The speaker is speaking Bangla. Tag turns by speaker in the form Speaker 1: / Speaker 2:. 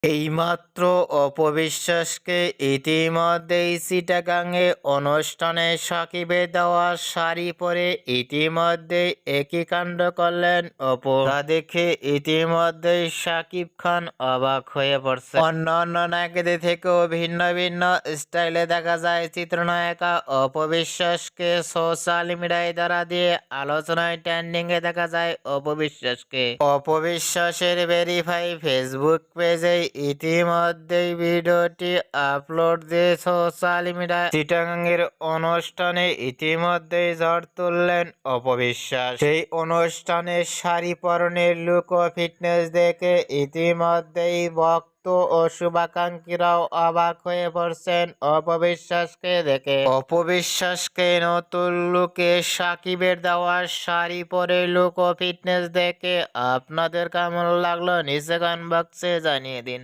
Speaker 1: এইমাত্র অপবিশ্বাসকে ইতিমধ্যেই চিটাগাংয়ে অনুষ্ঠানে সাকিবের দেওয়া শাড়ি পরে ইতিমধ্যেই একই কাণ্ড করলেন অপু। তা দেখে ইতিমধ্যেই সাকিব খান অবাক হয়ে পড়ছে। অন্যান্য নায়িকাদের থেকেও ভিন্ন ভিন্ন স্টাইলে দেখা যায় চিত্রনায়িকা অপবিশ্বাসকে। সোশ্যাল মিডিয়ায় দ্বারা দিয়ে আলোচনায় ট্রেন্ডিং এ দেখা যায় অপবিশ্বাসকে। অপবিশ্বাসের ভেরিফাই ফেসবুক পেজে ইতিমধ্যেই ভিডিওটি আপলোড দিয়ে সোশ্যাল মিডিয়ায় চিটাগাংয়ের অনুষ্ঠানে ইতিমধ্যেই ঝড় তুললেন অপবিশ্বাস। সেই অনুষ্ঠানে শাড়ি পরনের লুক ও ফিটনেস দেখে ইতিমধ্যেই ভক্ত ও শুভাকাঙ্ক্ষীরাও অবাক হয়ে পড়ছেন অপবিশ্বাসকে দেখে। অপবিশ্বাসকে নতুন লুকে সাকিবের দেওয়া শাড়ি পরে লুক ও ফিটনেস দেখে আপনাদের কেমন লাগলো নিচে কমেন্ট বক্সে জানিয়ে দিন।